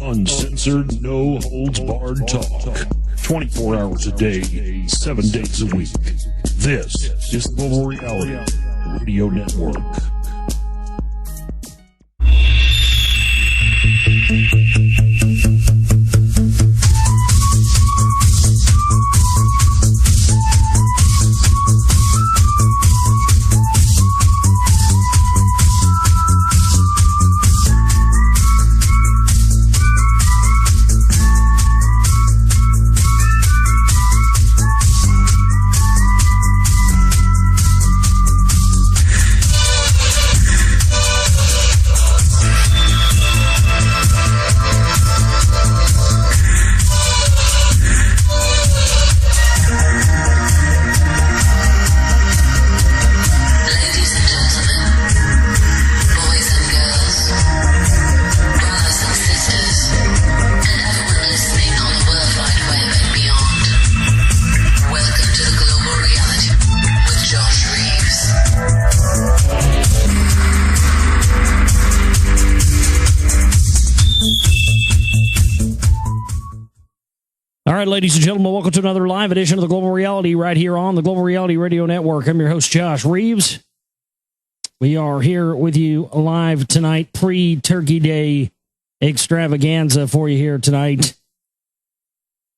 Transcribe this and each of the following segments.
Uncensored, no holds barred talk. 24 hours a day, 7 days a week. This is Global Reality Radio Network. Ladies and gentlemen, welcome to another live edition of the Global Reality right here on the Global Reality Radio Network. I'm your host, Josh Reeves. We are here with you live tonight, pre-Turkey Day extravaganza for you here tonight.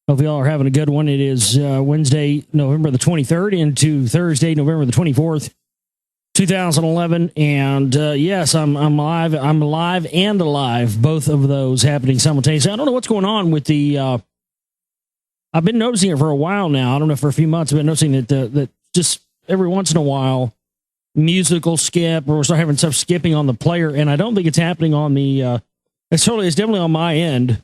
Hope you all are having a good one. It is Wednesday, November the 23rd into Thursday, November the 24th, 2011. And yes, I'm live. I'm live and alive, both of those happening simultaneously. I don't know what's going on with the... I've been noticing it for a while now. I don't know, for a few months. I've been noticing that just every once in a while, musical skip, or we're start having stuff skipping on the player, and I don't think it's happening on the. It's definitely on my end,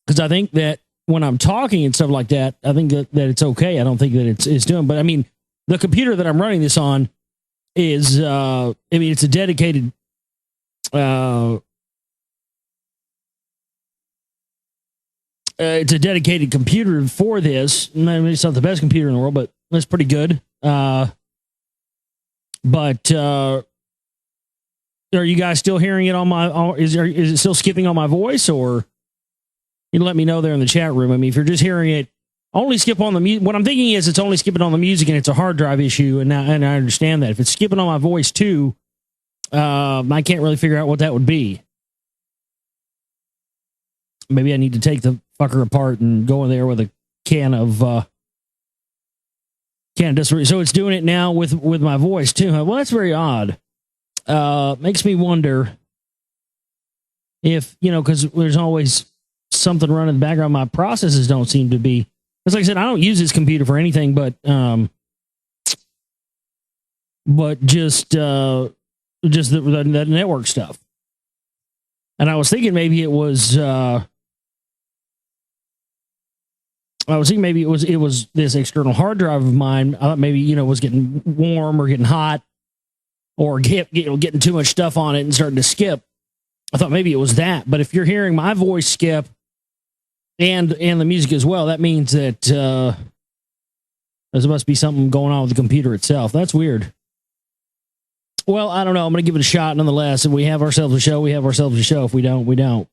because I think that when I'm talking and stuff like that, I think that it's okay. I don't think that it's doing. But I mean, the computer that I'm running this on is. It's a dedicated. It's a dedicated computer for this. I mean, it's not the best computer in the world, but it's pretty good. But are you guys still hearing it on my? Is it still skipping on my voice, or you let me know there in the chat room? I mean, if you're just hearing it, only skip on the music. What I'm thinking is it's only skipping on the music, and it's a hard drive issue, and I understand that. If it's skipping on my voice too, I can't really figure out what that would be. Maybe I need to take the fucker apart and go in there with a can of distillery. So it's doing it now with my voice too. Well, that's very odd. Makes me wonder if, because there's always something running in the background. My processes don't seem to be. Because like I said, I don't use this computer for anything but just the network stuff. And I was thinking maybe it was. I was thinking maybe it was this external hard drive of mine. I thought maybe was getting warm or getting hot, or getting too much stuff on it and starting to skip. I thought maybe it was that. But if you're hearing my voice skip and the music as well, that means that there must be something going on with the computer itself. That's weird. Well, I don't know. I'm going to give it a shot nonetheless. If we have ourselves a show, we have ourselves a show. If we don't, we don't.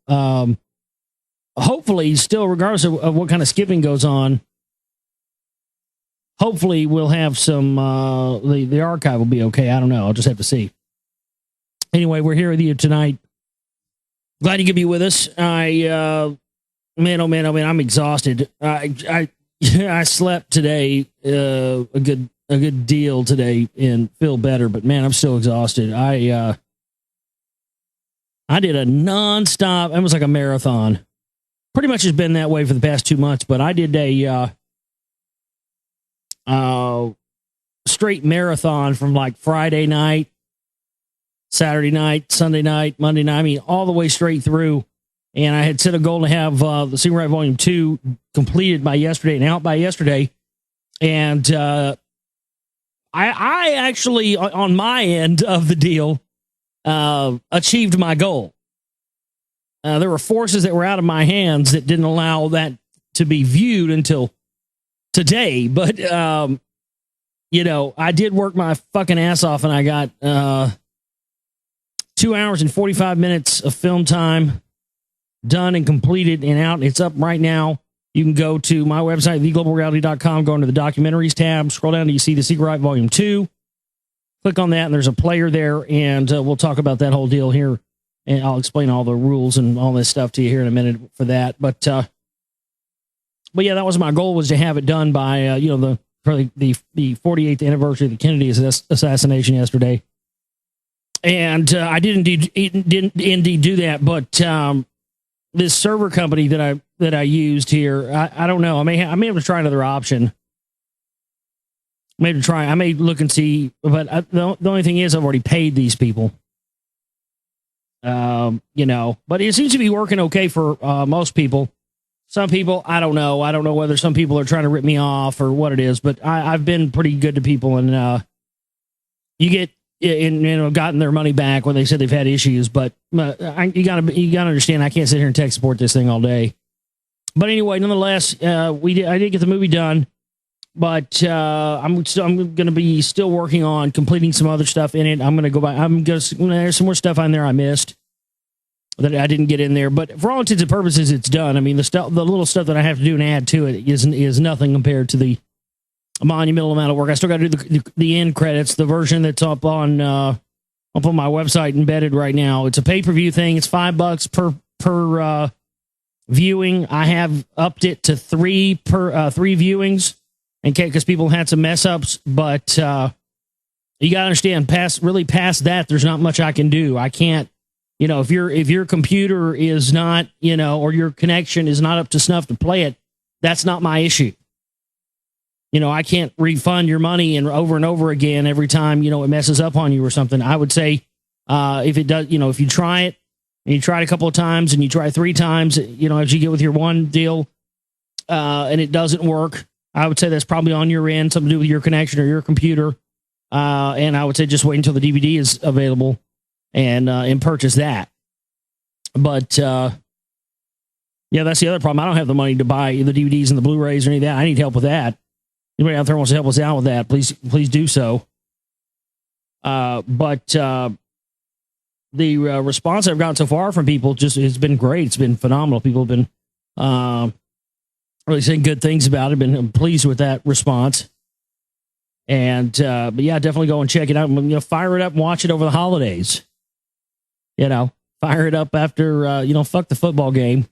Hopefully, still, regardless of what kind of skipping goes on, hopefully we'll have some, the archive will be okay. I don't know. I'll just have to see. Anyway, we're here with you tonight. Glad you could be with us. Man, I'm exhausted. I slept today, a good deal today, and feel better, but man, I'm still exhausted. I did a nonstop, it was like a marathon. Pretty much has been that way for the past 2 months, but I did a straight marathon from like Friday night, Saturday night, Sunday night, Monday night. I mean, all the way straight through. And I had set a goal to have the Sing Right Volume 2 completed by yesterday and out by yesterday. And I actually, on my end of the deal, achieved my goal. There were forces that were out of my hands that didn't allow that to be viewed until today. But, I did work my fucking ass off, and I got 2 hours and 45 minutes of film time done and completed and out. It's up right now. You can go to my website, theglobalreality.com, go into the documentaries tab, scroll down to you see The Secret Life Volume 2. Click on that, and there's a player there, and we'll talk about that whole deal here, and I'll explain all the rules and all this stuff to you here in a minute for that. But yeah, that was my goal, was to have it done by the 48th anniversary of the Kennedy assassination yesterday, and I did indeed do that. But this server company that I used here, I don't know. I may have to try another option. Maybe try. I may look and see, but the only thing is, I've already paid these people. But it seems to be working okay for most people. Some people, I don't know. I don't know whether some people are trying to rip me off or what it is, but I've been pretty good to people, and you get gotten their money back when they said they've had issues. But you gotta understand, I can't sit here and tech support this thing all day. But anyway, nonetheless, I did get the movie done. But I'm going to be still working on completing some other stuff in it. I'm going to go back. There's some more stuff on there I missed that I didn't get in there. But for all intents and purposes, it's done. I mean, the little stuff that I have to do and add to it is nothing compared to the monumental amount of work. I still got to do the end credits, the version that's up on my website embedded right now. It's a pay-per-view thing. It's $5 per viewing. I have upped it to three viewings. Because people had some mess ups, but you got to understand, past that, there's not much I can do. I can't, if your computer is not, or your connection is not up to snuff to play it, that's not my issue. I can't refund your money and over again every time, it messes up on you or something. I would say, if it does, if you try it and you try it a couple of times and you try 3 times, as you get with your one deal, and it doesn't work, I would say that's probably on your end, something to do with your connection or your computer. And I would say just wait until the DVD is available and purchase that. But yeah, that's the other problem. I don't have the money to buy the DVDs and the Blu-rays or any of that. I need help with that. Anybody out there wants to help us out with that, please do so. But the response I've gotten so far from people has been great. It's been phenomenal. People have been really saying good things about it. Been pleased with that response. And but yeah, definitely go and check it out. Fire it up and watch it over the holidays. Fire it up after fuck the football game.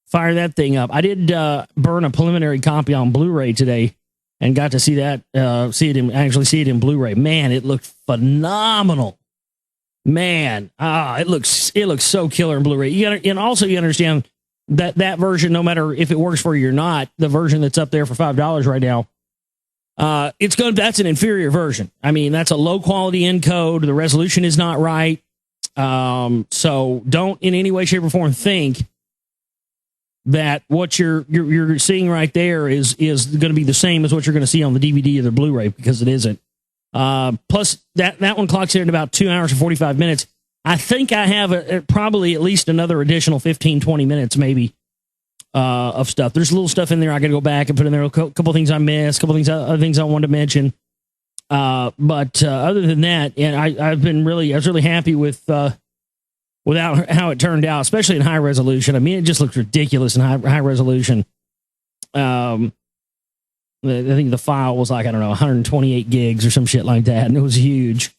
Fire that thing up. I did burn a preliminary copy on Blu-ray today and got to see that see it in Blu-ray. Man, it looked phenomenal. Man, it looks so killer in Blu-ray. And also you understand that version, no matter if it works for you or not, the version that's up there for $5 right now, that's an inferior version. I mean, that's a low quality encode. The resolution is not right. So don't in any way, shape, or form think that what you're seeing right there is going to be the same as what you're going to see on the DVD or the Blu-ray, because it isn't. Plus that one clocks in at about 2 hours and 45 minutes. I think I have probably at least another additional 15, 20 minutes maybe of stuff. There's a little stuff in there I got to go back and put in there. A couple things I missed, other things I wanted to mention. But other than that, and I was really happy with how it turned out, especially in high resolution. I mean, it just looks ridiculous in high resolution. I think the file was like, 128 gigs or some shit like that, and it was huge.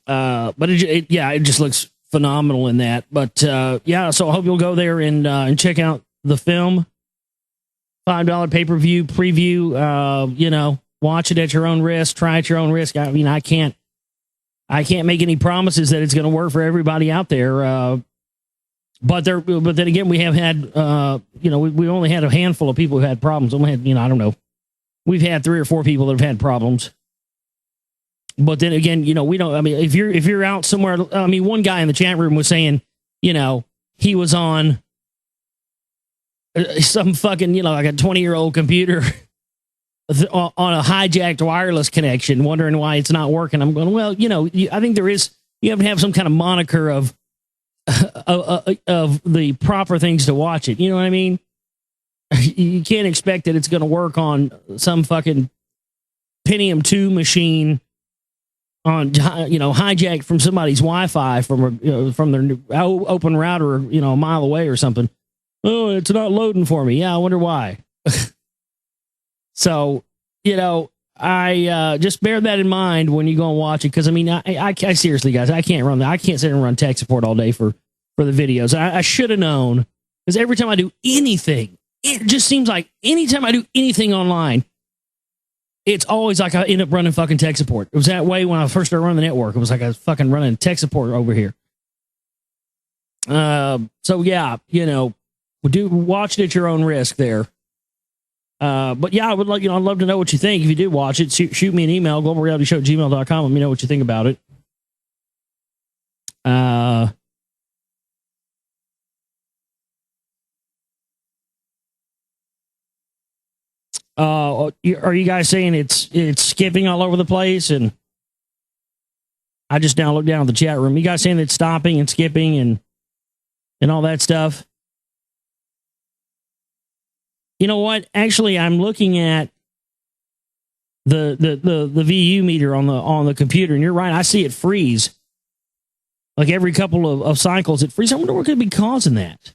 But it just looks phenomenal in that. But yeah, so I hope you'll go there and check out the film. $5 pay-per-view preview. Watch it at your own risk. Try at your own risk. I mean, I can't make any promises that it's going to work for everybody out there. But then again, we have had we only had a handful of people who had problems. Only had I don't know. We've had 3 or 4 people that have had problems. But then again, we don't. I mean, if you're out somewhere, I mean, one guy in the chat room was saying, he was on some fucking, like a 20-year-old computer on a hijacked wireless connection, wondering why it's not working. I'm going, well, I think you have to have some kind of moniker of the proper things to watch it. You know what I mean? You can't expect that it's going to work on some fucking Pentium 2 machine hijacked from somebody's Wi-Fi from their open router, a mile away or something. Oh, it's not loading for me. Yeah, I wonder why. So, I just bear that in mind when you go and watch it, because I seriously, guys, I can't run that. I can't sit and run tech support all day for the videos. I should have known, because every time I do anything, it just seems like anytime I do anything online, it's always like I end up running fucking tech support. It was that way when I first started running the network. It was like I was fucking running tech support over here. So yeah, do watch it at your own risk there. But yeah, I would like, I'd love to know what you think. If you did watch it, shoot me an email, globalrealityshow@gmail.com. Let me know what you think about it. Are you guys saying it's skipping all over the place? And I just now look down at the chat room. You guys saying it's stopping and skipping and all that stuff? You know what? Actually, I'm looking at the VU meter on the computer, and you're right. I see it freeze. Like every couple of cycles, it freezes. I wonder what could be causing that.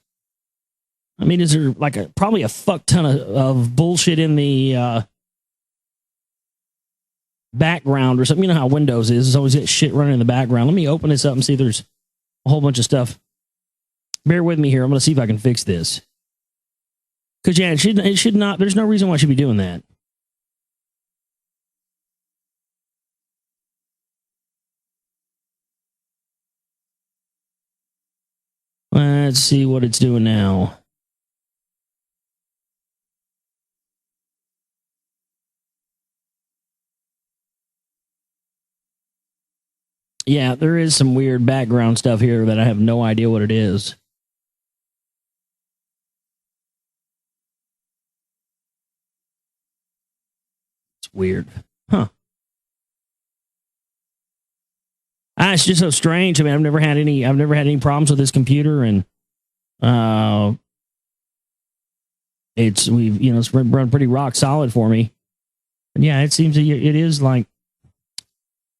I mean, is there like probably a fuck ton of bullshit in the background or something? You know how Windows is. There's always that shit running in the background. Let me open this up and see if there's a whole bunch of stuff. Bear with me here. I'm going to see if I can fix this. Because, yeah, it should not. There's no reason why I should be doing that. Let's see what it's doing now. Yeah, there is some weird background stuff here that I have no idea what it is. It's weird. Huh. It's just so strange. I mean, I've never had any problems with this computer, and it's run pretty rock solid for me. And yeah, it seems that it is like,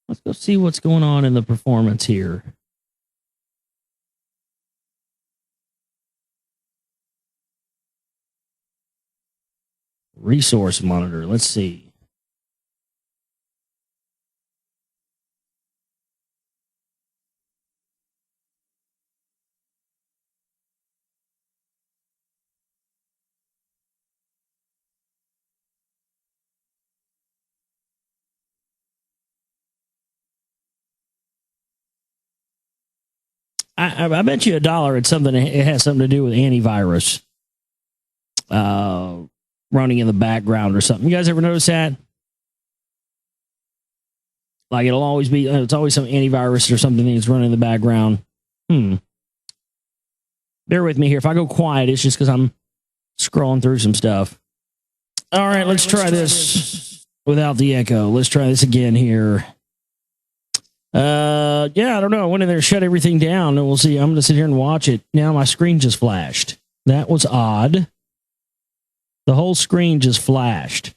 let's go see what's going on in the performance here. Resource monitor. Let's see. I bet you $1 it's something. It has something to do with antivirus running in the background or something. You guys ever notice that? Like it'll always be. It's always some antivirus or something that's running in the background. Bear with me here. If I go quiet, it's just because I'm scrolling through some stuff. All right, let's try this without the echo. Let's try this again here. Yeah, I don't know. I went in there, shut everything down, and we'll see. I'm going to sit here and watch it. Now my screen just flashed. That was odd. The whole screen just flashed.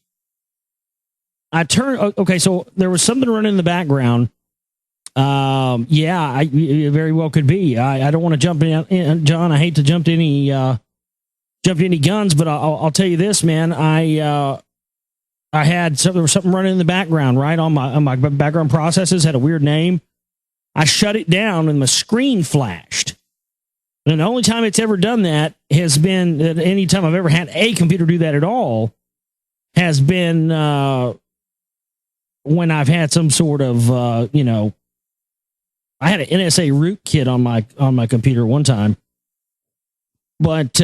Okay, so there was something running in the background. Yeah, it very well could be. I don't want to jump in, John. I hate to jump to any guns, but I'll tell you this, man. I had there was something running in the background, right on my background processes, had a weird name. I shut it down and my screen flashed. And the only time it's ever done that has been any time I've ever had a computer do that at all has been when I've had some sort of I had an NSA rootkit on my computer one time. But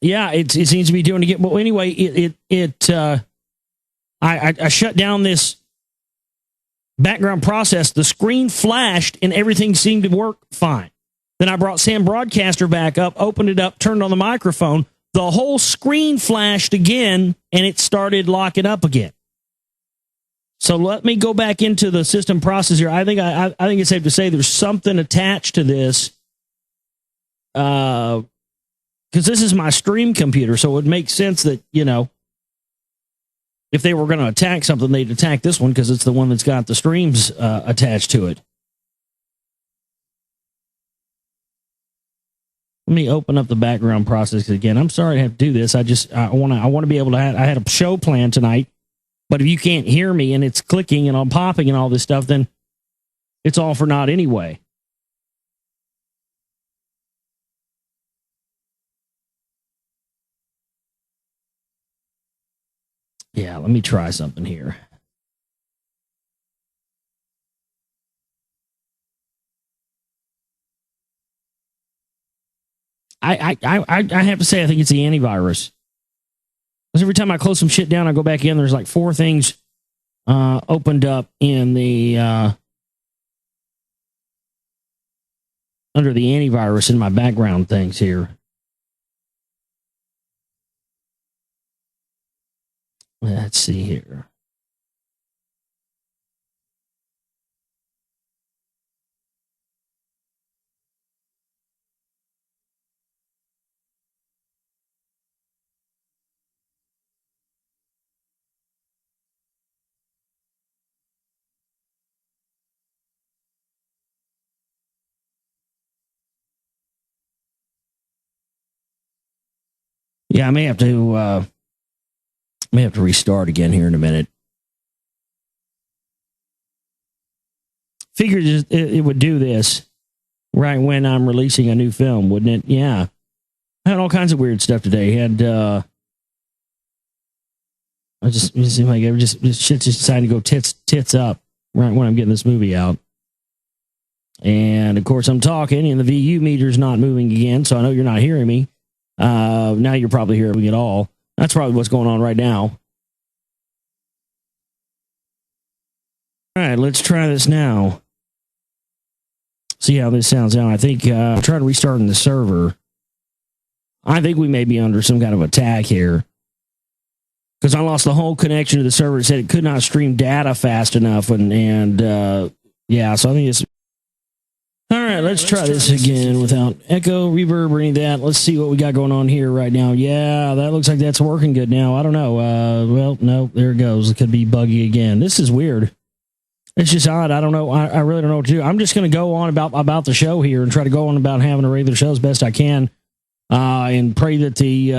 yeah, it seems to be doing it again. Well, anyway, I shut down this background process. The screen flashed and everything seemed to work fine. Then I brought Sam Broadcaster back up, opened it up, turned on the microphone. The whole screen flashed again and it started locking up again. So let me go back into the system process here. I think it's safe to say there's something attached to this. Because this is my stream computer, so it would make sense that, if they were going to attack something, they'd attack this one because it's the one that's got the streams attached to it. Let me open up the background process again. I'm sorry to have to do this. I want to be able to. I had a show planned tonight, but if you can't hear me and it's clicking and I'm popping and all this stuff, then it's all for naught anyway. Yeah, let me try something here. I have to say, I think it's the antivirus. Because every time I close some shit down, I go back in, there's like 4 things opened up in the under the antivirus in my background things here. Let's see here. Yeah, I may have to restart again here in a minute. Figured it would do this right when I'm releasing a new film, wouldn't it? Yeah. I had all kinds of weird stuff today. I just seem like shit just decided to go tits up right when I'm getting this movie out. And of course I'm talking and the VU meter's not moving again, so I know you're not hearing me. Now you're probably hearing me at all. That's probably what's going on right now. All right, let's try this now. See how this sounds now. I think I'm trying to restarting the server. I think we may be under some kind of attack here. Because I lost the whole connection to the server. It said it could not stream data fast enough. And yeah, so I think it's... All right, let's try this again without echo, reverb, or any of that. Let's see what we got going on here right now. Yeah, that looks like that's working good now. I don't know. Well, no, there it goes. It could be buggy again. This is weird. It's just odd. I don't know. I really don't know what to do. I'm just going to go on about the show here and try to go on about having a regular show as best I can, and pray that the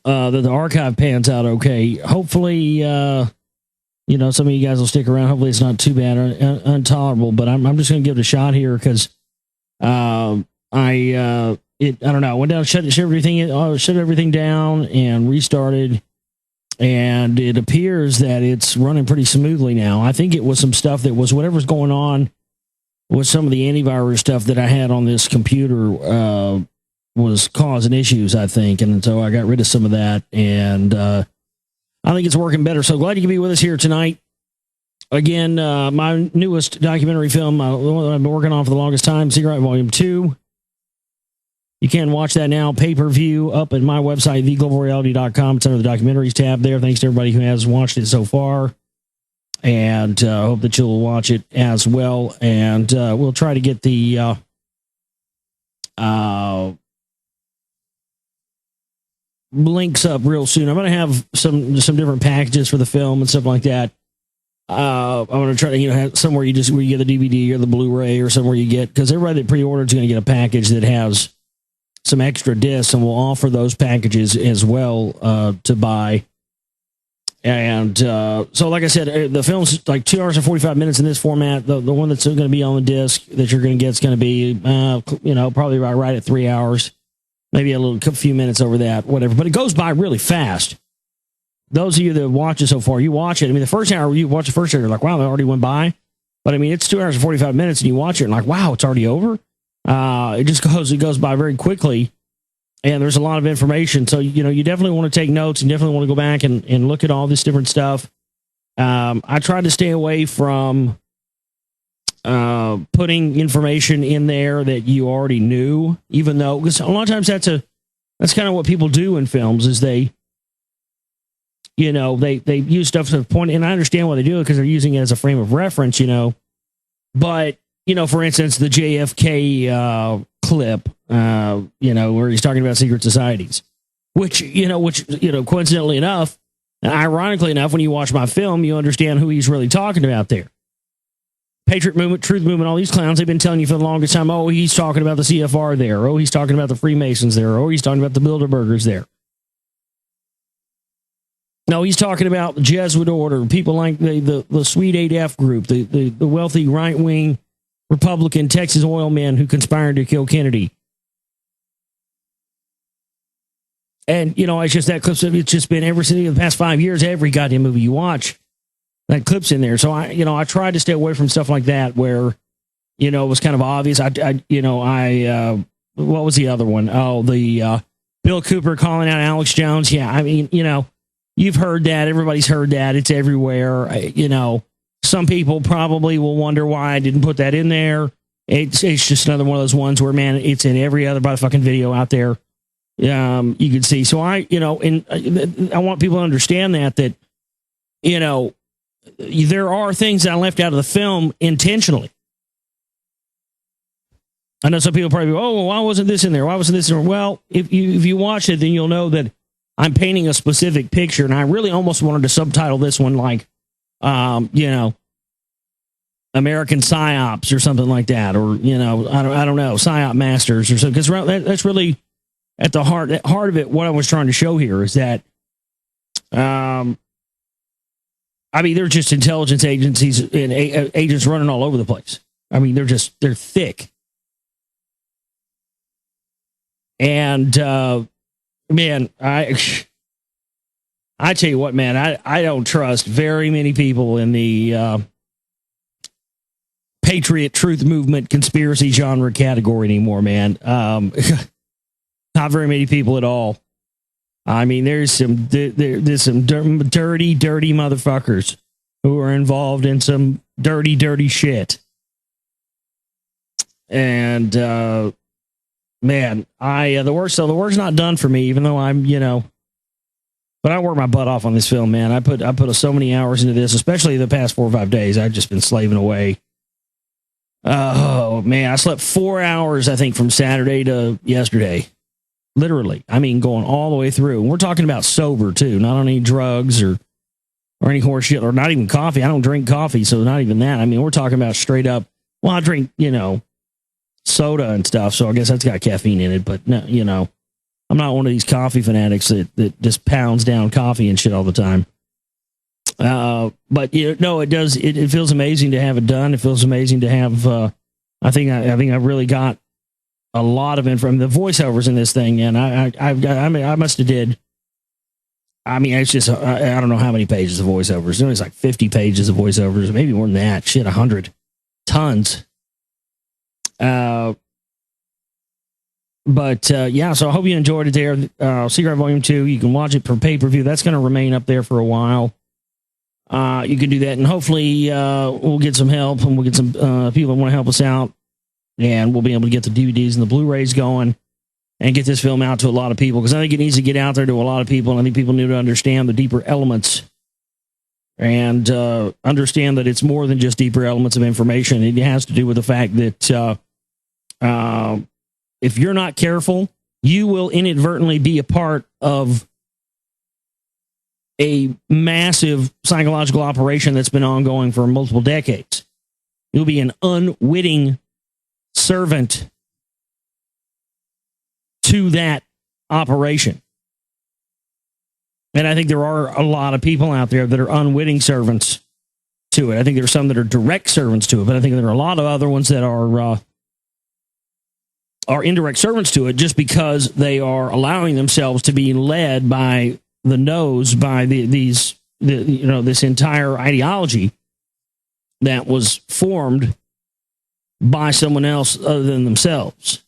archive pans out okay. Hopefully, some of you guys will stick around. Hopefully, it's not too bad or intolerable. But I'm just going to give it a shot here because I don't know. I went down, shut everything down, and restarted. And it appears that it's running pretty smoothly now. I think it was some stuff that was whatever's going on with some of the antivirus stuff that I had on this computer was causing issues, I think. And so I got rid of some of that. And I think it's working better. So glad you can be with us here tonight. Again, my newest documentary film, the one that I've been working on for the longest time, Secret Volume 2. You can watch that now, pay-per-view, up at my website, theglobalreality.com. It's under the documentaries tab there. Thanks to everybody who has watched it so far. And I hope that you'll watch it as well. And we'll try to get the links up real soon. I'm going to have some different packages for the film and stuff like that. I'm going to try to have somewhere where you get the DVD or the Blu-ray or somewhere you get, because everybody that pre-ordered is going to get a package that has some extra discs, and we'll offer those packages as well to buy. And so, like I said, the film's like 2 hours and 45 minutes in this format. The one that's going to be on the disc that you're going to get is going to be, probably right at 3 hours, maybe a few minutes over that, whatever. But it goes by really fast. Those of you that watch it so far, you watch it. I mean, the first hour, you watch the first hour, you're like, wow, it already went by. But I mean, it's 2 hours and 45 minutes, and you watch it and like, wow, it's already over. It goes by very quickly, and there's a lot of information. So, you definitely want to take notes and definitely want to go back and look at all this different stuff. I tried to stay away from putting information in there that you already knew, even though, because a lot of times that's kind of what people do in films is they use stuff to the point, and I understand why they do it because they're using it as a frame of reference, but for instance, the JFK clip, where he's talking about secret societies, which coincidentally enough, And ironically enough, when you watch my film, you understand who he's really talking about there. Patriot Movement, Truth Movement, all these clowns, they've been telling you for the longest time, oh, he's talking about the CFR there. Oh, he's talking about the Freemasons there. Oh, he's talking about the Bilderbergers there. No, he's talking about the Jesuit order, people like the Sweet 8F group, the wealthy right-wing Republican Texas oil men who conspired to kill Kennedy. And, it's just that clip. It's just been ever since the past 5 years, every goddamn movie you watch, that clip's in there. So I tried to stay away from stuff like that where, it was kind of obvious. What was the other one? Oh, the Bill Cooper calling out Alex Jones. Yeah, I mean, you've heard that. Everybody's heard that. It's everywhere. Some people probably will wonder why I didn't put that in there. It's just another one of those ones where, man, it's in every other motherfucking video out there. You can see. So I want people to understand that there are things that I left out of the film intentionally. I know some people probably go, oh, well, why wasn't this in there? Why wasn't this in there? Well, if you watch it, then you'll know that I'm painting a specific picture, and I really almost wanted to subtitle this one like, American PSYOPs or something like that, or I don't know, PSYOP Masters or something. Because that's really at the heart of it. What I was trying to show here is that, they're just intelligence agencies and agents running all over the place. I mean, they're thick, and man, I tell you what, man, I don't trust very many people in the Patriot Truth Movement conspiracy genre category anymore, man. Not very many people at all. I mean, there's some dirty motherfuckers who are involved in some dirty shit. And man, the work's not done for me, even though I'm, but I worked my butt off on this film, man. I put so many hours into this, especially the past 4 or 5 days. I've just been slaving away. Oh man, I slept 4 hours, I think, from Saturday to yesterday. Literally. I mean, going all the way through. And we're talking about sober too, not on any drugs or any horse shit, or not even coffee. I don't drink coffee, so not even that. I mean, we're talking about straight up. Well, I drink, soda and stuff, so I guess that's got caffeine in it. But no, I'm not one of these coffee fanatics that just pounds down coffee and shit all the time. But it does. It feels amazing to have it done. It feels amazing to have. I think I really got a lot of from the voiceovers in this thing, and I must have did. I mean, it's just I don't know how many pages of voiceovers. It's like 50 pages of voiceovers, maybe more than that. Shit, 100 tons. But yeah, so I hope you enjoyed it there. Secret Volume 2, you can watch it for pay-per-view. That's going to remain up there for a while. You can do that, and hopefully we'll get some help, and we'll get some people that want to help us out, and we'll be able to get the DVDs and the Blu-rays going and get this film out to a lot of people, because I think it needs to get out there to a lot of people, and I think people need to understand the deeper elements and understand that it's more than just deeper elements of information. It has to do with the fact that if you're not careful, you will inadvertently be a part of a massive psychological operation that's been ongoing for multiple decades. You'll be an unwitting servant to that operation. And I think there are a lot of people out there that are unwitting servants to it. I think there are some that are direct servants to it, but I think there are a lot of other ones that are indirect servants to it, just because they are allowing themselves to be led by the nose, by this entire ideology that was formed by someone else other than themselves.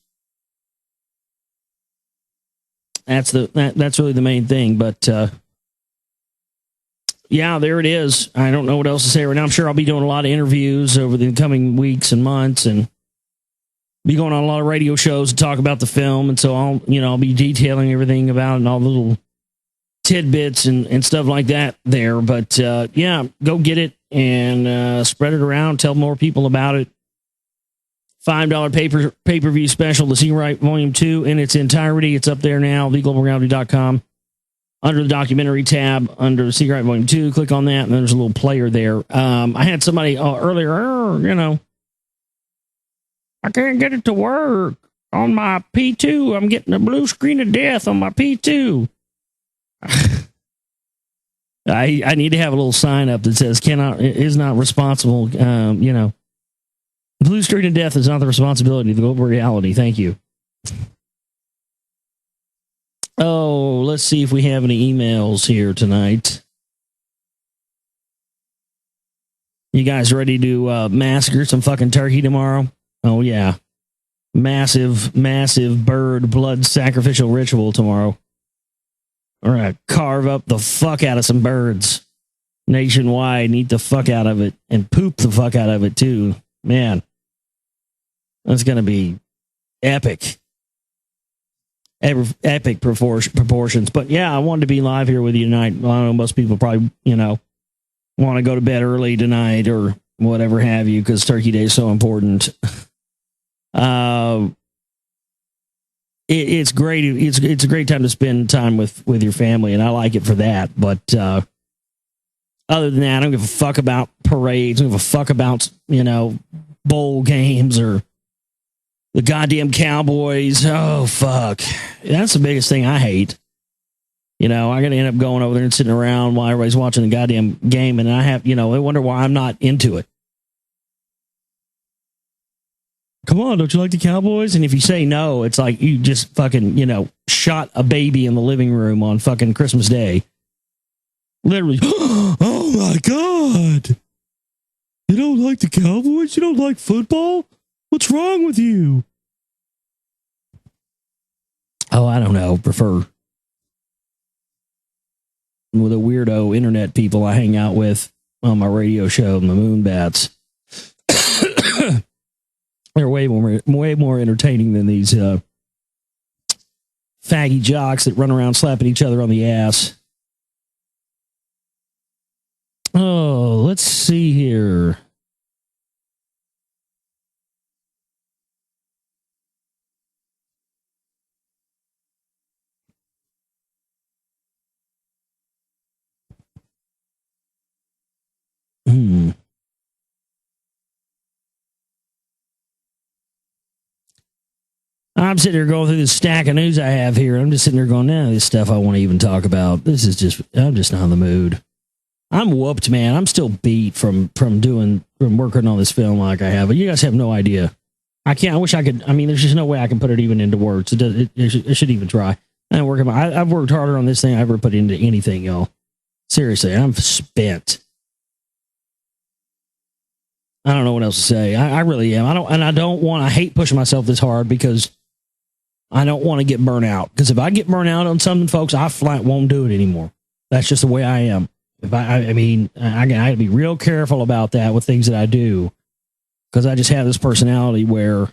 That's really the main thing. But yeah, there it is. I don't know what else to say right now. I'm sure I'll be doing a lot of interviews over the coming weeks and months, and be going on a lot of radio shows to talk about the film. And so I'll be detailing everything about it and all the little tidbits and stuff like that there. But yeah, go get it and spread it around. Tell more people about it. $5 pay-per-view special, The Secret Volume 2 in its entirety. It's up there now, theglobalreality.com. under the documentary tab, under Secret Volume 2, click on that, and there's a little player there. I had somebody earlier, I can't get it to work on my P2. I'm getting a blue screen of death on my P2. I need to have a little sign up that says is not responsible. Blue screen of death is not the responsibility of the global reality. Thank you. Oh, let's see if we have any emails here tonight. You guys ready to massacre some fucking turkey tomorrow? Oh, yeah. Massive bird blood sacrificial ritual tomorrow. We're going to carve up the fuck out of some birds nationwide and eat the fuck out of it and poop the fuck out of it, too. Man, that's going to be epic. Epic proportions. But yeah, I wanted to be live here with you tonight. Well, I know most people probably, want to go to bed early tonight or whatever have you because Turkey Day is so important. It's great. It's a great time to spend time with your family, and I like it for that. But other than that, I don't give a fuck about parades. I don't give a fuck about bowl games or the goddamn Cowboys. Oh fuck, that's the biggest thing I hate. I got to end up going over there and sitting around while everybody's watching the goddamn game, and I have they wonder why I'm not into it. Come on, don't you like the Cowboys? And if you say no, it's like you just fucking, shot a baby in the living room on fucking Christmas Day. Literally. Oh my God. You don't like the Cowboys? You don't like football? What's wrong with you? Oh, I don't know. Prefer with the weirdo internet people I hang out with on my radio show, the Moonbats. They're way more entertaining than these faggy jocks that run around slapping each other on the ass. Oh, let's see here. I'm sitting there going through this stack of news I have here. I'm just sitting there going, nah, this stuff I want to even talk about. I'm just not in the mood. I'm whooped, man. I'm still beat from working on this film like I have. But you guys have no idea. I wish I could. I mean, there's just no way I can put it even into words. It should even try. I've worked harder on this thing I ever put into anything, y'all. Seriously, I'm spent. I don't know what else to say. I really am. I hate pushing myself this hard because I don't want to get burnt out. Because if I get burnt out on something, folks, I flat won't do it anymore. That's just the way I am. If I got to be real careful about that with things that I do. Because I just have this personality where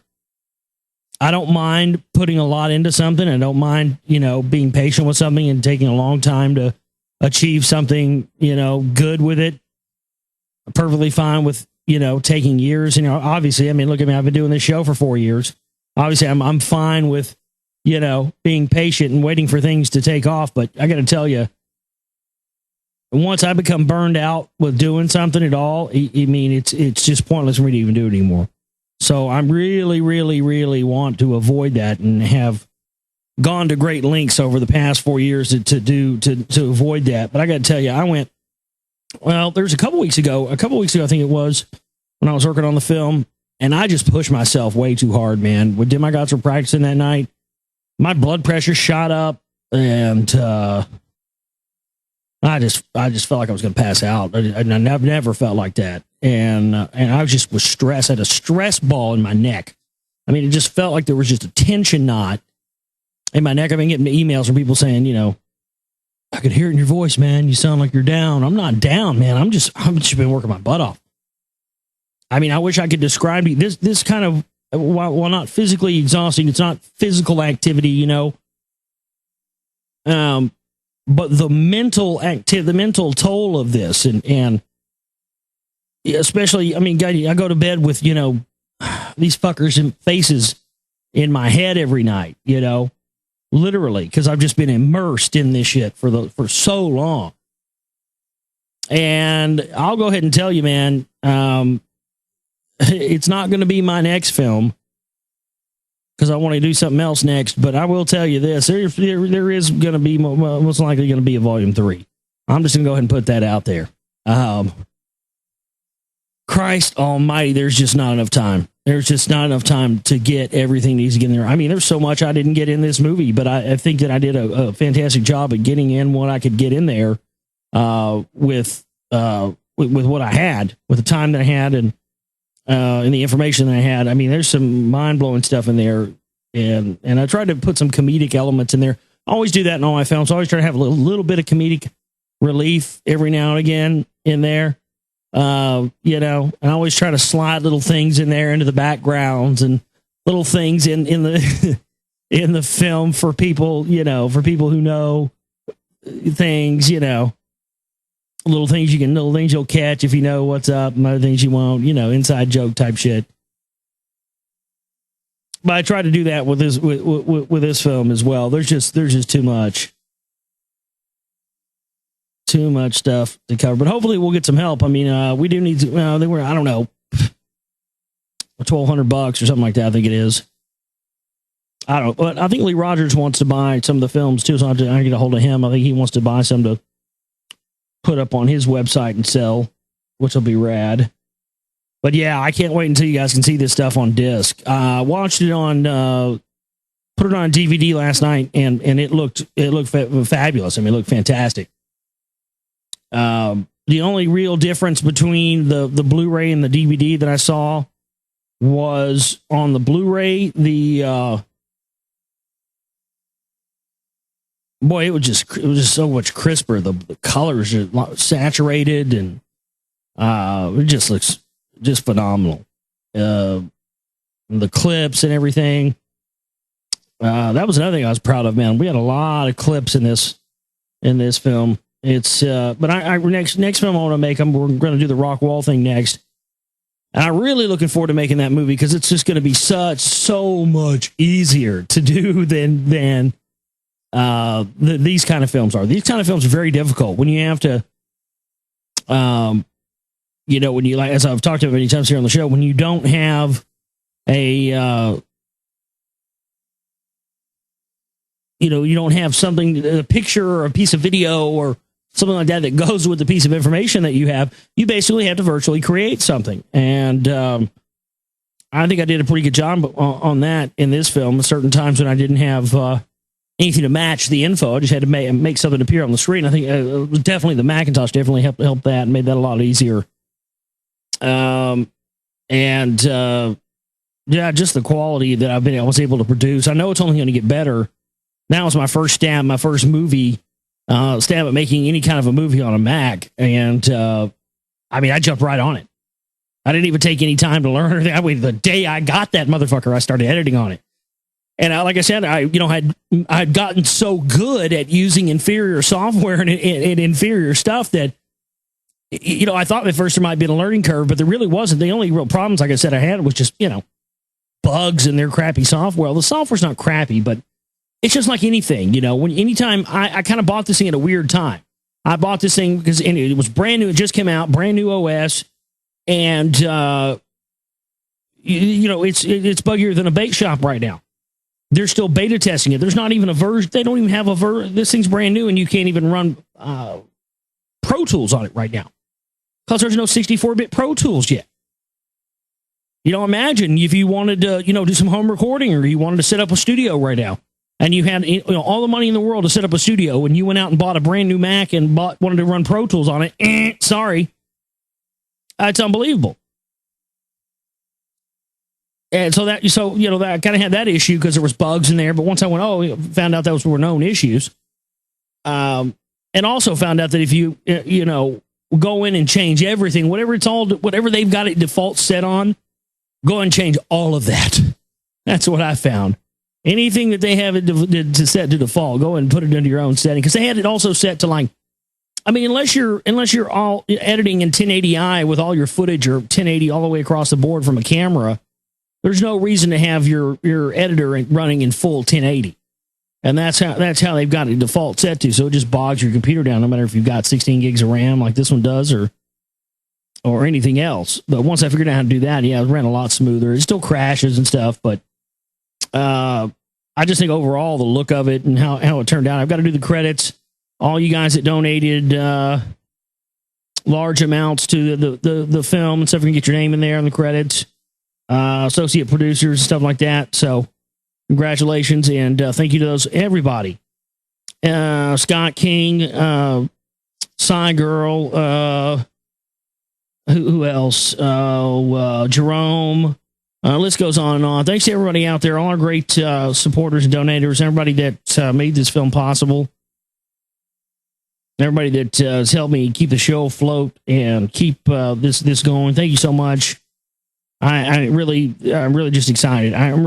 I don't mind putting a lot into something. I don't mind, being patient with something and taking a long time to achieve something, good with it. I'm perfectly fine with, taking years. Obviously, I mean, look at me. I've been doing this show for 4 years. Obviously, I'm fine with, being patient and waiting for things to take off. But I got to tell you, once I become burned out with doing something at all, it's just pointless for me to even do it anymore. So I'm really, really, really want to avoid that and have gone to great lengths over the past 4 years to avoid that. But I got to tell you, there's a couple weeks ago, I think it was, when I was working on the film, and I just pushed myself way too hard, man. When my guys were practicing that night, my blood pressure shot up, and I just felt like I was going to pass out. I've never felt like that, and I was stressed. I had a stress ball in my neck. I mean, it just felt like there was just a tension knot in my neck. I've been getting emails from people saying, I could hear it in your voice, man. You sound like you're down. I'm not down, man. I've just been working my butt off. I mean, I wish I could describe this kind of, while not physically exhausting, it's not physical activity, but the mental toll of this, and especially, I mean, I go to bed with, these fuckers and faces in my head every night, literally, because I've just been immersed in this shit for so long. And I'll go ahead and tell you, man, it's not going to be my next film because I want to do something else next. But I will tell you this: there is going to be most likely going to be a volume 3. I'm just going to go ahead and put that out there. Christ Almighty, there's just not enough time. There's just not enough time to get everything needs to get in there. I mean, there's so much I didn't get in this movie, but I think that I did a fantastic job at getting in what I could get in there with what I had, with the time that I had, and the information that I had. I mean, there's some mind blowing stuff in there, and I tried to put some comedic elements in there. I always do that in all my films. I always try to have a little bit of comedic relief every now and again in there. And I always try to slide little things in there into the backgrounds and little things in the in the film for people, for people who know things, little things you'll catch if you know what's up, and other things you won't, inside joke type shit. But I try to do that with this film as well. There's just too much stuff to cover, but hopefully we'll get some help. I mean, we do need to, they were, I don't know, $1,200 or something like that. I think it is. I don't know, but I think Lee Rogers wants to buy some of the films too. So I get a hold of him. I think he wants to buy some to put up on his website and sell, which will be rad. But yeah, I can't wait until you guys can see this stuff on disc. Watched it on, put it on DVD last night, and it looked fabulous. I mean, it looked fantastic. The only real difference between the Blu-ray and the DVD that I saw was on the Blu-ray, it was just so much crisper. The colors are saturated, and it just looks just phenomenal. The clips and everything. That was another thing I was proud of, man. We had a lot of clips in this film. It's but I next film I want to make, we're going to do the rock wall thing next, and I'm really looking forward to making that movie because it's just going to be so much easier to do than these kind of films are. These kind of films are very difficult when you have to, when you, like, as I've talked about many times here on the show, when you don't have a you don't have something, a picture or a piece of video or something like that goes with the piece of information that you have. You basically have to virtually create something. And I think I did a pretty good job on that in this film. At certain times when I didn't have anything to match the info, I just had to make something appear on the screen. I think it was definitely the Macintosh definitely helped that and made that a lot easier. Yeah, just the quality that I was able to produce. I know it's only going to get better. Now it's my first movie, stab at making any kind of a movie on a Mac. And, I jumped right on it. I didn't even take any time to learn anything. I mean, the day I got that motherfucker, I started editing on it. And like I said, I'd gotten so good at using inferior software and inferior stuff that, I thought at first there might be a learning curve, but there really wasn't. The only real problems, like I said, I had was just, bugs in their crappy software. Well, the software's not crappy, but it's just like anything, anytime I kind of bought this thing at a weird time. I bought this thing because it was brand new. It just came out, brand new OS. And, it's buggier than a bake shop right now. They're still beta testing it. There's not even a version. They don't even have a version. This thing's brand new and you can't even run, Pro Tools on it right now because there's no 64-bit Pro Tools yet. Imagine if you wanted to, do some home recording or you wanted to set up a studio right now. And you had all the money in the world to set up a studio, and you went out and bought a brand new Mac and wanted to run Pro Tools on it. Sorry, it's unbelievable. And so that I kind of had that issue because there was bugs in there. But once I found out those were known issues, and also found out that if you go in and change everything, whatever they've got it default set on, go and change all of that. That's what I found. Anything that they have it to set to default, go and put it into your own setting because they had it also set to unless you're all editing in 1080i with all your footage or 1080 all the way across the board from a camera, there's no reason to have your editor running in full 1080. And that's how they've got it default set to. So it just bogs your computer down, no matter if you've got 16 gigs of RAM like this one does or anything else. But once I figured out how to do that, yeah, it ran a lot smoother. It still crashes and stuff, but I just think overall the look of it and how it turned out. I've got to do the credits. All you guys that donated large amounts to the film and stuff, you can get your name in there in the credits. Associate producers and stuff like that. So congratulations and thank you to those everybody. Scott King, Cy Girl, who else? Jerome. List goes on and on. Thanks to everybody out there, all our great supporters and donators, everybody that made this film possible. Everybody that has helped me keep the show afloat and keep this going. Thank you so much. I'm really just excited. I'm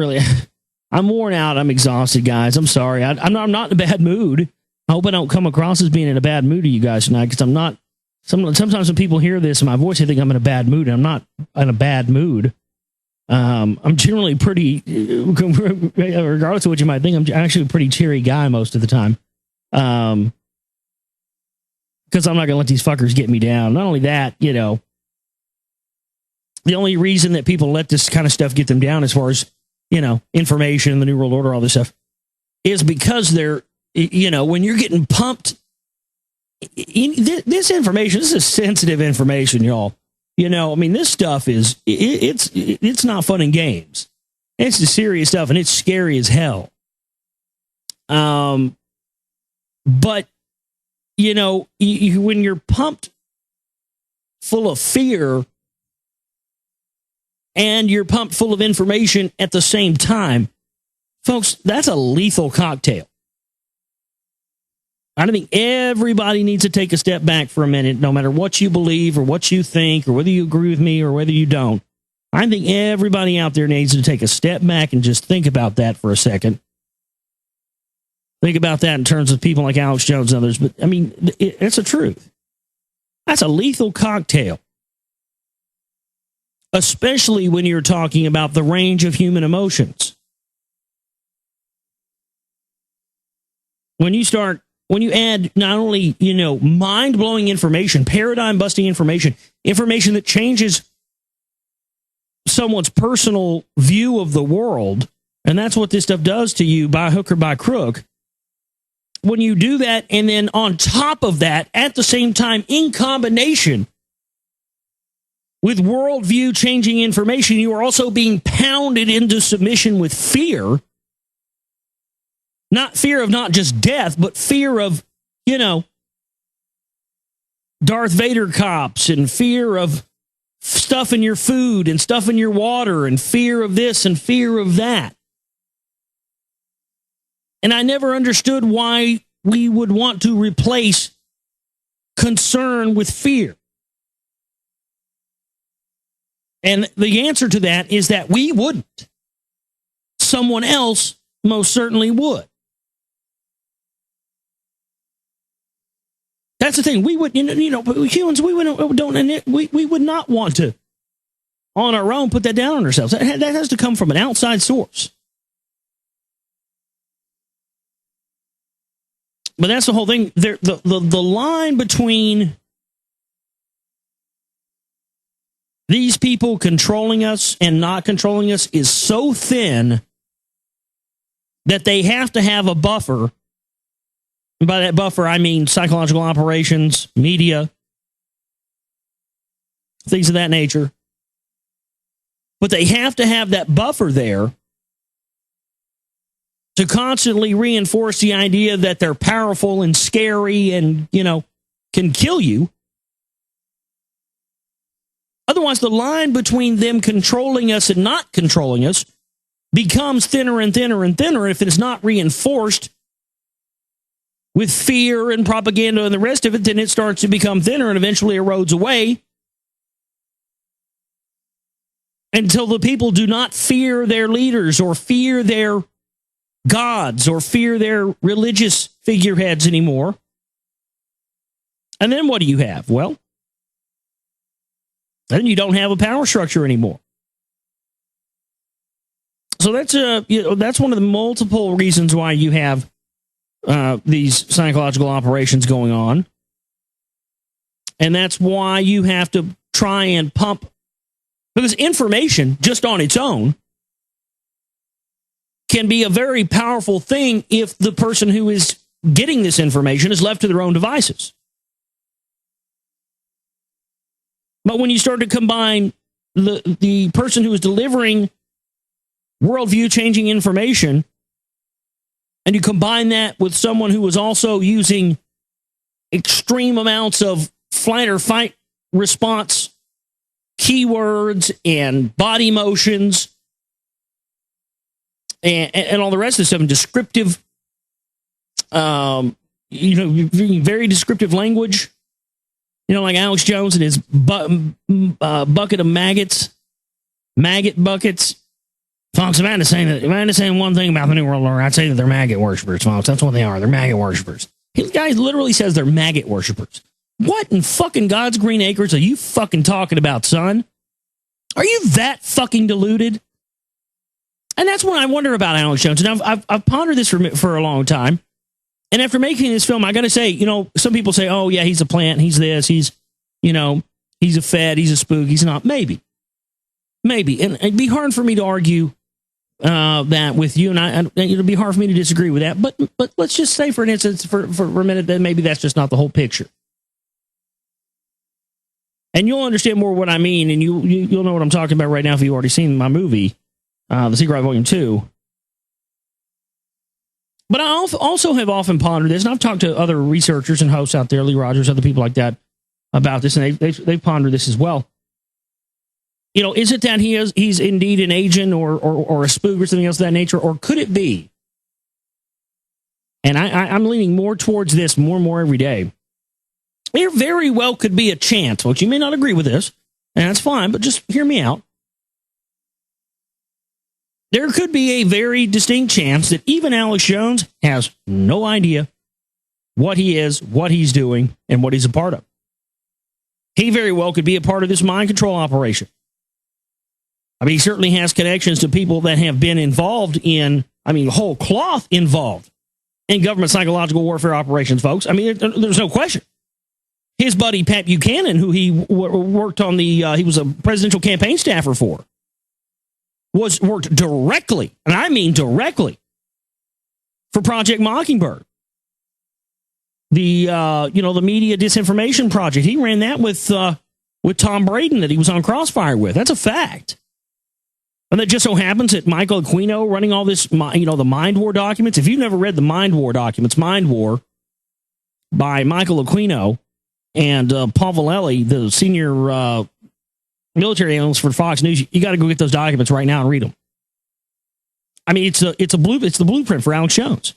worn out. I'm exhausted, guys. I'm sorry. I'm not in a bad mood. I hope I don't come across as being in a bad mood to you guys tonight, because I'm not. Sometimes when people hear this in my voice, they think I'm in a bad mood. I'm not in a bad mood. I'm generally pretty, regardless of what you might think, I'm actually a pretty cheery guy most of the time. Because I'm not going to let these fuckers get me down. Not only that, the only reason that people let this kind of stuff get them down as far as, information, the New World Order, all this stuff, is because they're, when you're getting pumped, this information, this is sensitive information, y'all. This stuff is, it's not fun and games. It's the serious stuff, and it's scary as hell. But, when you're pumped full of fear and you're pumped full of information at the same time, folks, that's a lethal cocktail. I think everybody needs to take a step back for a minute, no matter what you believe or what you think or whether you agree with me or whether you don't. I think everybody out there needs to take a step back and just think about that for a second. Think about that in terms of people like Alex Jones and others. But, it's the truth. That's a lethal cocktail. Especially when you're talking about the range of human emotions. When you add not only, mind-blowing information, paradigm-busting information that changes someone's personal view of the world, and that's what this stuff does to you by hook or by crook. When you do that, and then on top of that, at the same time, in combination with worldview-changing information, you are also being pounded into submission with fear. Not fear of not just death, but fear of, Darth Vader cops, and fear of stuff in your food and stuff in your water, and fear of this and fear of that. And I never understood why we would want to replace concern with fear. And the answer to that is that we wouldn't. Someone else most certainly would. That's the thing. We would, humans, we would not want to, on our own, put that down on ourselves. That has to come from an outside source. But that's the whole thing. The line between these people controlling us and not controlling us is so thin that they have to have a buffer. And by that buffer, I mean psychological operations, media, things of that nature. But they have to have that buffer there to constantly reinforce the idea that they're powerful and scary and, can kill you. Otherwise, the line between them controlling us and not controlling us becomes thinner and thinner and thinner. If it's not reinforced with fear and propaganda and the rest of it, then it starts to become thinner and eventually erodes away until the people do not fear their leaders or fear their gods or fear their religious figureheads anymore. And then what do you have? Well, then you don't have a power structure anymore. So that's one of the multiple reasons why you have these psychological operations going on. And that's why you have to try and pump, because information just on its own can be a very powerful thing if the person who is getting this information is left to their own devices. But when you start to combine the person who is delivering worldview changing information, and you combine that with someone who is also using extreme amounts of flight or fight response keywords and body motions and all the rest of the stuff, and descriptive, very descriptive language, like Alex Jones and his bucket of maggot buckets. Folks, if I had to say one thing about the New World Order, I'd say that they're maggot worshipers, folks. That's what they are. They're maggot worshipers. This guy literally says they're maggot worshipers. What in fucking God's green acres are you fucking talking about, son? Are you that fucking deluded? And that's what I wonder about Alex Jones. And I've pondered this for a long time. And after making this film, I got to say, some people say, oh, yeah, he's a plant. He's this. He's a fed. He's a spook. He's not. Maybe. And it'd be hard for me to argue that with you. And it'll be hard for me to disagree with that. But let's just say, for an instance, for a minute, that maybe that's just not the whole picture. And you'll understand more what I mean, and you'll know what I'm talking about right now if you've already seen my movie, The Secret Ride Volume 2. But I also have often pondered this, and I've talked to other researchers and hosts out there, Lee Rogers, other people like that, about this, and they've pondered this as well. Is it that he's indeed an agent or a spook or something else of that nature, or could it be? And I'm leaning more towards this more and more every day. There very well could be a chance, folks. You may not agree with this, and that's fine, but just hear me out. There could be a very distinct chance that even Alex Jones has no idea what he is, what he's doing, and what he's a part of. He very well could be a part of this mind control operation. I mean, he certainly has connections to people that have been involved in, whole cloth involved in government psychological warfare operations, folks. I mean, there's no question. His buddy, Pat Buchanan, who he worked on he was a presidential campaign staffer for, worked directly, and I mean directly, for Project Mockingbird. The media disinformation project. He ran that with Tom Braden that he was on Crossfire with. That's a fact. And it just so happens that Michael Aquino running all this, the Mind War documents. If you've never read the Mind War documents, Mind War by Michael Aquino and Paul Vallely, the senior military analyst for Fox News, you got to go get those documents right now and read them. I mean, it's the blueprint for Alex Jones.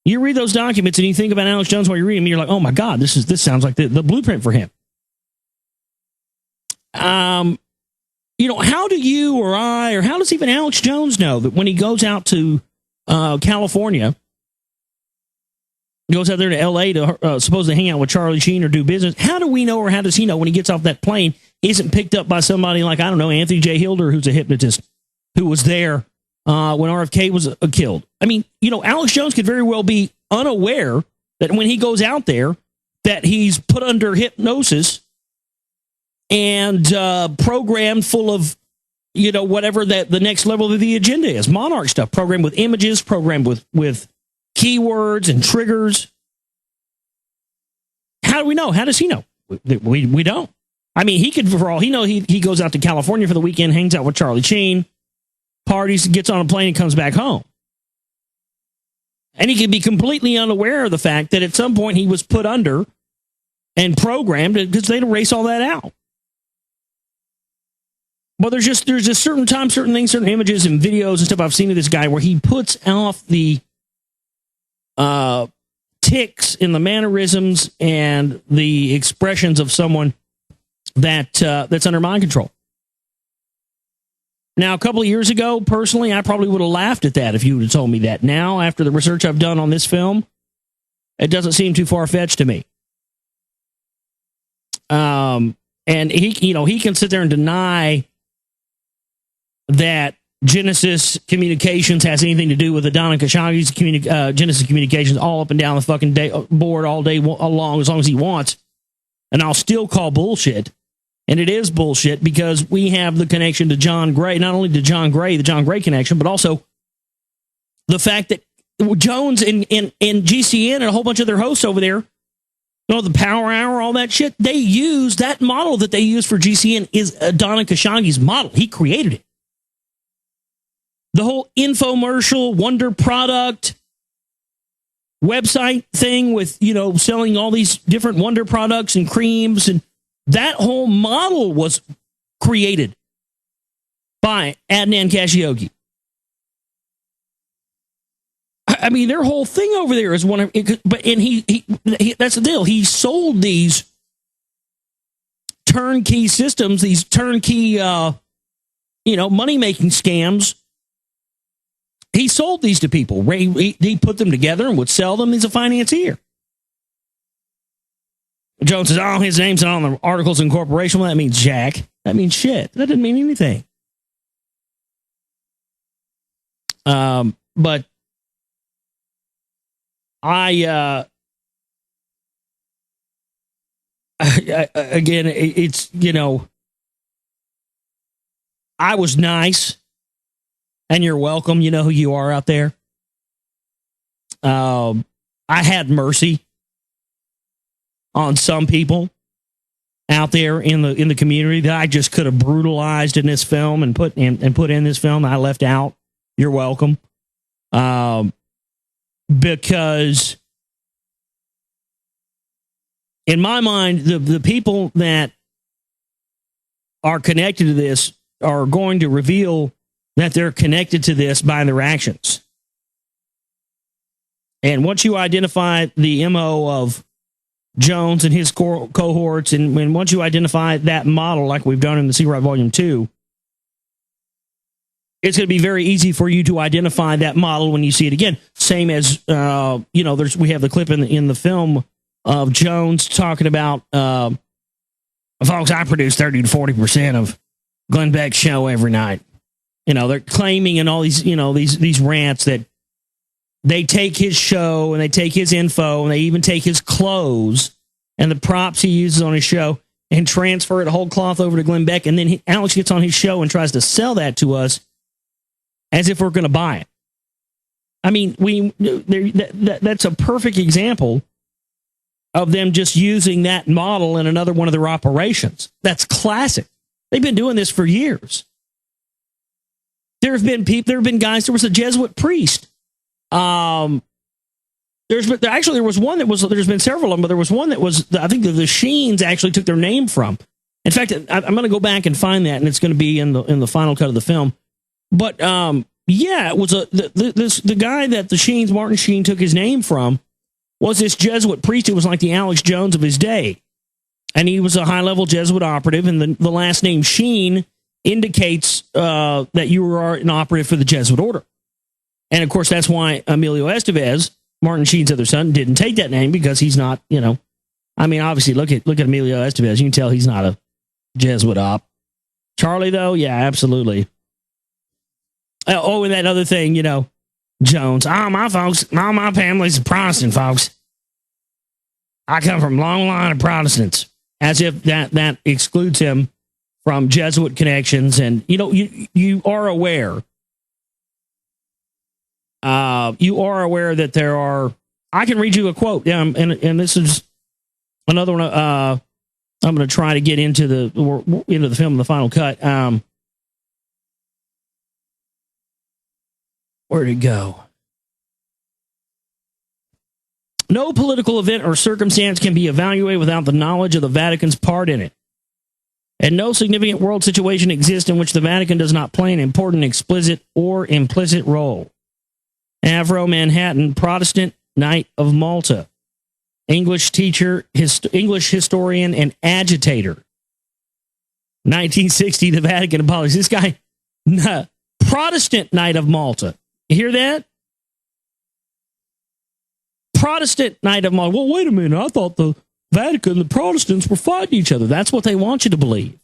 You read those documents and you think about Alex Jones while you're reading them, you're like, oh my God, this sounds like the blueprint for him. How do you or I, or how does even Alex Jones know that when he goes out to California, goes out there to L.A. to supposedly hang out with Charlie Sheen or do business, how do we know, or how does he know when he gets off that plane, he isn't picked up by somebody like, I don't know, Anthony J. Hilder, who's a hypnotist, who was there when RFK was killed? I mean, Alex Jones could very well be unaware that when he goes out there, that he's put under hypnosis and programmed full of, whatever that the next level of the agenda is. Monarch stuff, programmed with images, programmed with keywords and triggers. How do we know? How does he know? We don't. I mean, he could, for all he knows, he goes out to California for the weekend, hangs out with Charlie Sheen, parties, gets on a plane, and comes back home. And he could be completely unaware of the fact that at some point he was put under and programmed, because they'd erase all that out. But there's just certain times, certain things, certain images and videos and stuff I've seen of this guy where he puts off the tics in the mannerisms and the expressions of someone that's under mind control. Now, a couple of years ago, personally, I probably would have laughed at that if you would have told me that. Now, after the research I've done on this film, it doesn't seem too far-fetched to me. And he can sit there and deny that Genesis Communications has anything to do with Adana Khashoggi's Genesis Communications all up and down the fucking board all day long as he wants. And I'll still call bullshit. And it is bullshit because we have the connection to John Gray, not only to John Gray, the John Gray connection, but also the fact that Jones and GCN and a whole bunch of their hosts over there, the Power Hour, all that shit, they use that model that they use for GCN is Adana Khashoggi's model. He created it. The whole infomercial, wonder product website thing with, selling all these different wonder products and creams, and that whole model was created by Adnan Khashoggi. I mean, their whole thing over there is one of, he that's the deal. He sold these turnkey systems, these turnkey, money-making scams. He sold these to people. He put them together and would sell them. He's a financier. Jones says, oh, his name's on the articles of incorporation. Well, that means jack. That means shit. That doesn't mean anything. But again, it's, I was nice, and you're welcome. You know who you are out there. I had mercy on some people out there in the community that I just could have brutalized in this film and put in this film that I left out. You're welcome. Because in my mind, the people that are connected to this are going to reveal that they're connected to this by their actions. And once you identify the MO of Jones and his cohorts, and once you identify that model like we've done in the Sea Right Volume 2, it's going to be very easy for you to identify that model when you see it again. Same as, we have the clip in the film of Jones talking about, folks, I produce 30 to 40% of Glenn Beck's show every night. They're claiming in all these, these rants that they take his show and they take his info and they even take his clothes and the props he uses on his show and transfer it whole cloth over to Glenn Beck. And then Alex gets on his show and tries to sell that to us as if we're going to buy it. I mean, that's a perfect example of them just using that model in another one of their operations. That's classic. They've been doing this for years. There have been guys. There was a Jesuit priest. There was one that was. There's been several of them, but there was one that was. I think the Sheens actually took their name from. In fact, I'm going to go back and find that, and it's going to be in the final cut of the film. But it was the guy that the Sheens, Martin Sheen, took his name from, was this Jesuit priest. It was like the Alex Jones of his day, and he was a high-level Jesuit operative. And the last name Sheen indicates that you are an operative for the Jesuit order. And of course, that's why Emilio Estevez, Martin Sheen's other son, didn't take that name, because he's not. I mean, obviously, look at Emilio Estevez. You can tell he's not a Jesuit op. Charlie, though, yeah, absolutely. Oh, and that other thing, Jones. My family's Protestant, folks. I come from a long line of Protestants. As if that excludes him from Jesuit connections. And, you are aware. You are aware that there are. I can read you a quote. Yeah, and this is another one. I'm going to try to get into the film in the final cut. Where'd it go? No political event or circumstance can be evaluated without the knowledge of the Vatican's part in it. And no significant world situation exists in which the Vatican does not play an important explicit or implicit role. Avro Manhattan, Protestant Knight of Malta, English teacher, English historian, and agitator. 1960, the Vatican abolished. This guy, Protestant Knight of Malta. You hear that? Protestant Knight of Malta. Well, wait a minute. I thought the Vatican and the Protestants were fighting each other. That's what they want you to believe.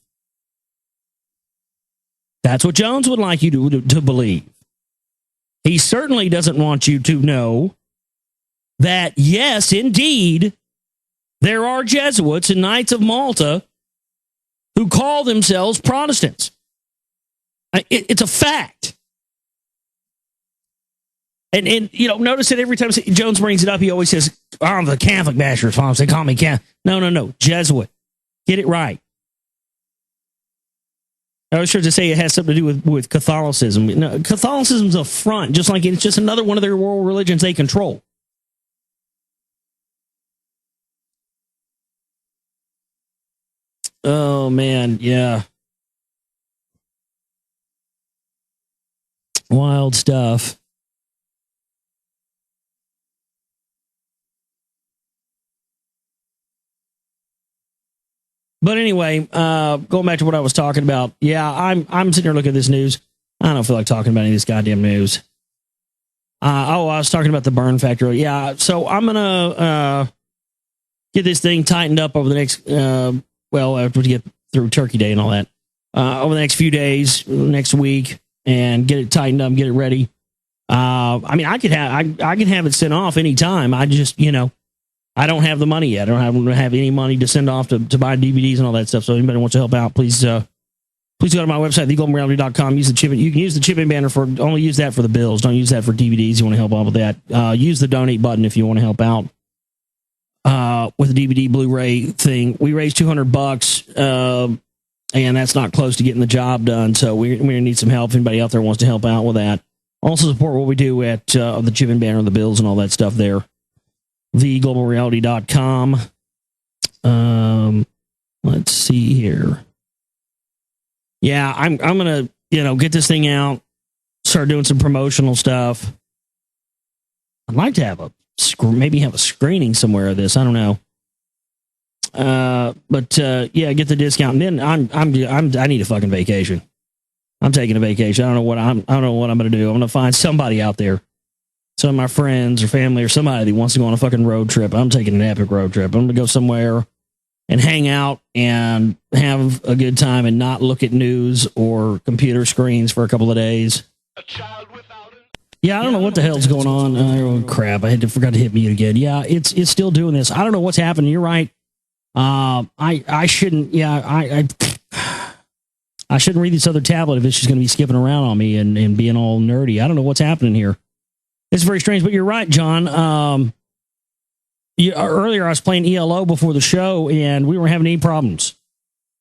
That's what Jones would like you to believe. He certainly doesn't want you to know that, yes, indeed, there are Jesuits and Knights of Malta who call themselves Protestants. It's a fact. And you know, notice that every time Jones brings it up, he always says, "I'm the Catholic bashers, Mom. They call me Catholic." No. Jesuit. Get it right. I was sure to say it has something to do with Catholicism. No, Catholicism's a front, just like it's just another one of their world religions they control. Oh, man, yeah. Wild stuff. But anyway, going back to what I was talking about, yeah, I'm sitting here looking at this news. I don't feel like talking about any of this goddamn news. I was talking about the burn factor. Yeah, so I'm gonna get this thing tightened up over the next, after we get through Turkey Day and all that, over the next few days, next week, and get it tightened up, get it ready. I mean, I can have it sent off anytime. I just, I don't have the money yet. I don't have any money to send off to buy DVDs and all that stuff. So anybody wants to help out, please go to my website, theglobalreality.com. Use the chip. You can use the chip-in banner only use that for the bills. Don't use that for DVDs. You want to help out with that. Use the donate button if you want to help out with the DVD Blu-ray thing. We raised $200, and that's not close to getting the job done. So we're going to need some help. If anybody out there wants to help out with that. Also support what we do at the chip-in banner, the bills, and all that stuff there. theglobalreality.com. Let's see here. Yeah, I'm gonna get this thing out, start doing some promotional stuff. I'd like to have maybe have a screening somewhere of this. I don't know. But get the discount, and then I need a fucking vacation. I'm taking a vacation. I don't know what I'm gonna do. I'm gonna find somebody out there, some of my friends or family or somebody that wants to go on a fucking road trip. I'm taking an epic road trip. I'm gonna go somewhere and hang out and have a good time and not look at news or computer screens for a couple of days. Yeah, I don't know what the hell's going on. Oh crap! I forgot to hit mute again. Yeah, it's still doing this. I don't know what's happening. You're right. I shouldn't. Yeah, I shouldn't read this other tablet if it's just going to be skipping around on me and being all nerdy. I don't know what's happening here. It's very strange, but you're right, John. Earlier I was playing ELO before the show, and we weren't having any problems.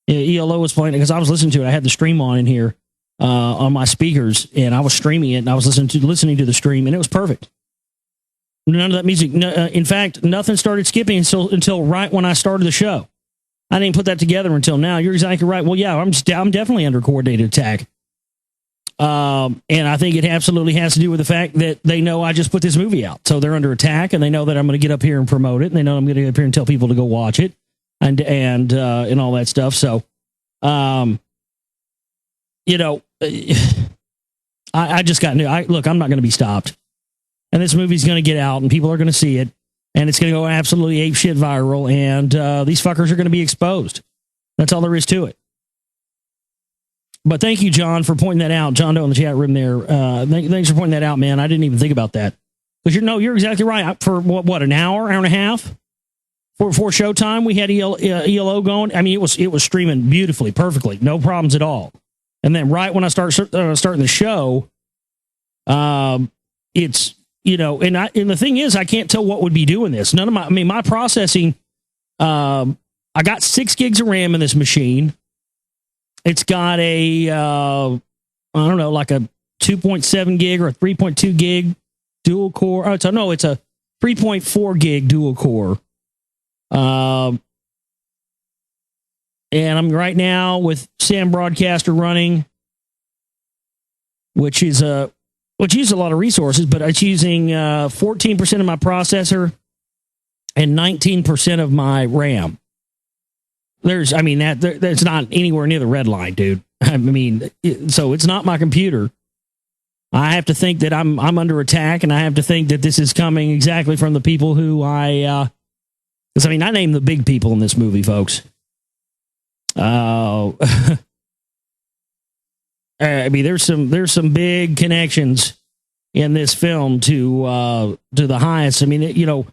ELO was playing because I was listening to it. I had the stream on in here on my speakers, and I was streaming it, and I was listening to the stream, and it was perfect. None of that music. In fact, nothing started skipping until right when I started the show. I didn't put that together until now. You're exactly right. Well, yeah, I'm definitely under coordinated attack. And I think it absolutely has to do with the fact that they know I just put this movie out. So they're under attack, and they know that I'm going to get up here and promote it, and they know I'm going to get up here and tell people to go watch it and all that stuff. So, I just got new. Look, I'm not going to be stopped. And this movie's going to get out, and people are going to see it, and it's going to go absolutely apeshit viral, and these fuckers are going to be exposed. That's all there is to it. But thank you, John, for pointing that out. John Doe in the chat room there. Thanks for pointing that out, man. I didn't even think about that. Because you're exactly right. For what, an hour and a half? For showtime, we had ELO going. I mean, it was streaming beautifully, perfectly. No problems at all. And then right when I starting the show, it's, and the thing is, I can't tell what would be doing this. My processing, I got 6 gigs of RAM in this machine. It's got a, like a 2.7 gig or a 3.2 gig dual core. Oh, it's a 3.4 gig dual core. And I'm right now with Sam Broadcaster running, which uses a lot of resources, but it's using 14% of my processor and 19% of my RAM. That's not anywhere near the red line, dude. I mean, so it's not my computer. I have to think that I'm under attack, and I have to think that this is coming exactly from the people who I named the big people in this movie, folks. I mean, there's some big connections in this film to the highest. I mean, you know,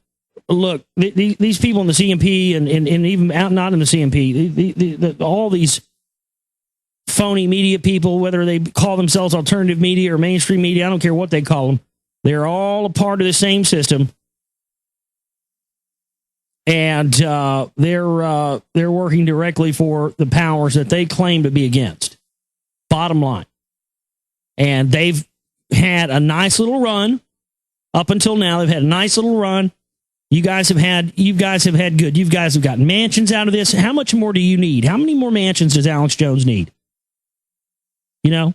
look, these people in the CMP and even out not in the CMP, all these phony media people, whether they call themselves alternative media or mainstream media, I don't care what they call them. They're all a part of the same system, and they're working directly for the powers that they claim to be against. Bottom line, and they've had a nice little run up until now. They've had a nice little run. You guys have had good. You guys have gotten mansions out of this. How much more do you need? How many more mansions does Alex Jones need? You know,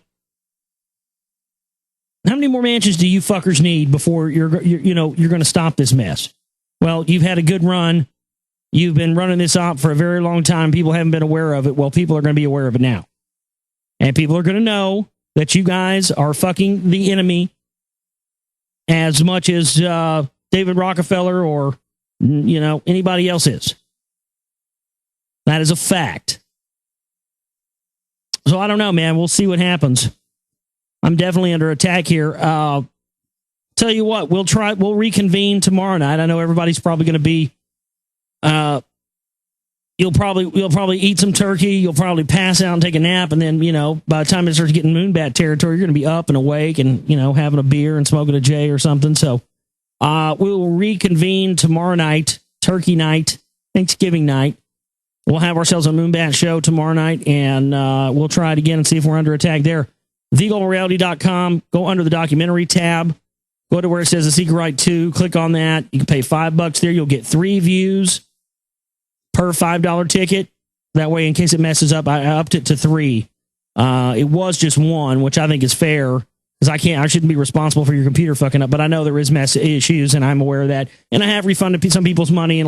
how many more mansions do you fuckers need before you're going to stop this mess? Well, you've had a good run. You've been running this op for a very long time. People haven't been aware of it. Well, people are going to be aware of it now. And people are going to know that you guys are fucking the enemy as much as David Rockefeller or, you know, anybody else is. That is a fact. So I don't know, man. We'll see what happens. I'm definitely under attack here. Tell you what, we'll reconvene tomorrow night. I know everybody's probably going to be, you'll probably eat some turkey. You'll probably pass out and take a nap. And then, you know, by the time it starts getting Moonbat territory, you're going to be up and awake and, you know, having a beer and smoking a J or something. So we'll reconvene tomorrow night, turkey night, Thanksgiving night. We'll have ourselves a Moonbat show tomorrow night, and we'll try it again and see if we're under attack there. TheGlobalReality.com. Go under the documentary tab. Go to where it says The Secret Right 2. Click on that. You can pay $5 there. You'll get 3 views per $5 ticket. That way, in case it messes up, I upped it to 3. It was just 1, which I think is fair, because I shouldn't be responsible for your computer fucking up, but I know there is mess issues, and I'm aware of that. And I have refunded some people's money, and